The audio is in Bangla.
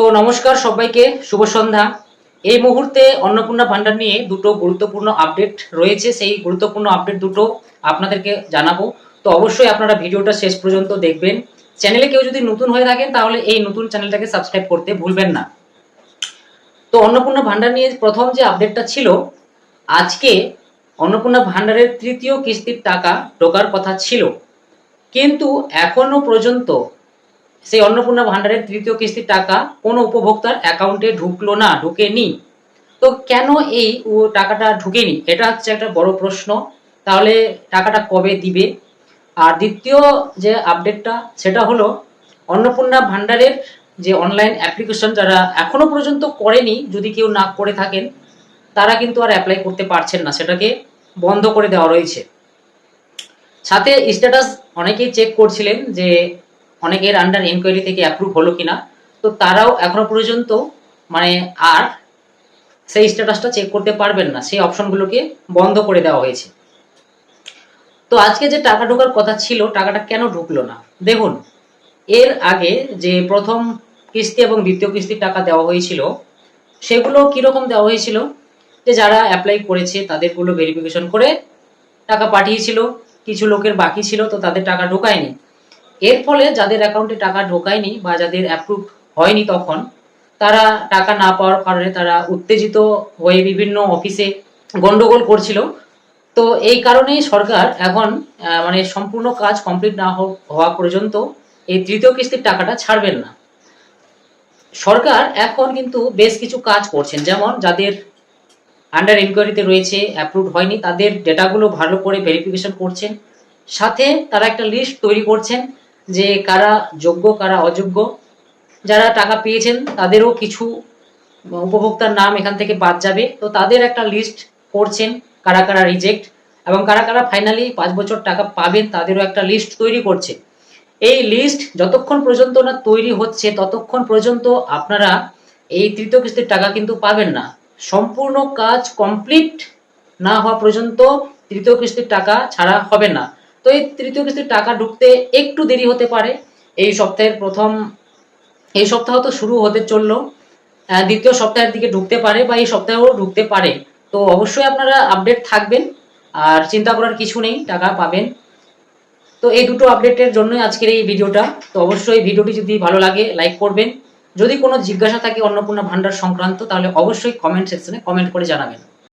তো নমস্কার সবাইকে, শুভ সন্ধ্যা। এই মুহূর্তে অন্নপূর্ণা ভান্ডার নিয়ে দুটো গুরুত্বপূর্ণ আপডেট রয়েছে। সেই গুরুত্বপূর্ণ আপডেট দুটো আপনাদেরকে জানাবো। তো অবশ্যই আপনারা ভিডিওটা শেষ পর্যন্ত দেখবেন। চ্যানেলে কেউ যদি নতুন হয়ে থাকেন তাহলে এই নতুন চ্যানেলটাকে সাবস্ক্রাইব করতে ভুলবেন না। তো অন্নপূর্ণা ভান্ডার নিয়ে প্রথম যে আপডেটটা ছিল, আজকে অন্নপূর্ণা ভান্ডারের তৃতীয় কিস্তির টাকা ঢোকার কথা ছিল, কিন্তু এখনো পর্যন্ত সেই অন্নপূর্ণা ভান্ডারের তৃতীয় কিস্তির টাকা কোনো উপভোক্তার অ্যাকাউন্টে ঢুকেনি। তো কেন এই টাকাটা ঢুকেনি, এটা হচ্ছে একটা বড় প্রশ্ন। তাহলে টাকাটা কবে দিবে? আর দ্বিতীয় যে আপডেটটা সেটা হলো, অন্নপূর্ণা ভান্ডারের যে অনলাইন অ্যাপ্লিকেশন যারা এখনো পর্যন্ত করেনি, যদি কেউ না করে থাকেন তারা কিন্তু আর অ্যাপ্লাই করতে পারছেন না, সেটাকে বন্ধ করে দেওয়া রয়েছে। সাথে স্ট্যাটাস অনেকেই চেক করছিলেন যে অনেকের আন্ডার এনকোয়ারি থেকে অ্যাপ্রুভ হলো কিনা, তো তারাও এখনো পর্যন্ত আর সেই স্ট্যাটাসটা চেক করতে পারবেন না, সেই অপশনগুলোকে বন্ধ করে দেওয়া হয়েছে। তো আজকে যে টাকা ঢোকার কথা ছিল, টাকাটা কেন ঢুকলো না? দেখুন, এর আগে যে প্রথম কিস্তি এবং দ্বিতীয় কিস্তির টাকা দেওয়া হয়েছিল, সেগুলো কিরকম দেওয়া হয়েছিল, যে যারা অ্যাপ্লাই করেছে তাদেরগুলো ভেরিফিকেশন করে টাকা পাঠিয়েছিল, কিছু লোকের বাকি ছিল তো তাদের টাকা ঢোকায়নি। এর ফলে যাদের অ্যাকাউন্টে টাকা ঢোকায়নি বা যাদের অ্যাপ্রুভ হয়নি, তখন তারা টাকা না পাওয়ার কারণে তারা উত্তেজিত হয়ে বিভিন্ন অফিসে গন্ডগোল করছিল। তো এই কারণেই সরকার এখন সম্পূর্ণ কাজ কমপ্লিট না হওয়া পর্যন্ত এই তৃতীয় কিস্তির টাকাটা ছাড়বেন না। সরকার এখন কিন্তু বেশ কিছু কাজ করছেন, যেমন যাদের আন্ডার ইনকোয়ারিতে রয়েছে, অ্যাপ্রুভ হয়নি, তাদের ডেটাগুলো ভালো করে ভেরিফিকেশন করছেন। সাথে তারা একটা লিস্ট তৈরি করছেন যে কারা যোগ্য কারা অযোগ্য। যারা টাকা পেয়েছেন তাদেরও কিছু উপভোক্তার নাম এখান থেকে বাদ যাবে, তো তাদের একটা লিস্ট করছেন, কারা কারা রিজেক্ট এবং কারা কারা ফাইনালি 5 বছর টাকা পাবেন তাদেরও একটা লিস্ট তৈরি করছে। এই লিস্ট যতক্ষণ পর্যন্ত না তৈরি হচ্ছে ততক্ষণ পর্যন্ত আপনারা এই তৃতীয় কিস্তির টাকা কিন্তু পাবেন না। সম্পূর্ণ কাজ কমপ্লিট না হওয়া পর্যন্ত তৃতীয় কিস্তির টাকা ছাড়া হবে না। তো এই তৃতীয় কিস্তির টাকা ঢুকতে একটু দেরি হতে পারে। এই সপ্তাহ তো শুরু হতে চললো, দ্বিতীয় সপ্তাহের দিকে ঢুকতে পারে বা এই সপ্তাহেও ঢুকতে পারে। তো অবশ্যই আপনারা আপডেট থাকবেন, আর চিন্তা করার কিছু নেই, টাকা পাবেন। তো এই দুটো আপডেটের জন্যই আজকের এই ভিডিওটা। তো অবশ্যই ভিডিওটি যদি ভালো লাগে লাইক করবেন। যদি কোনো জিজ্ঞাসা থাকে অন্নপূর্ণা ভান্ডার সংক্রান্ত, তাহলে অবশ্যই কমেন্ট সেকশনে কমেন্ট করে জানাবেন।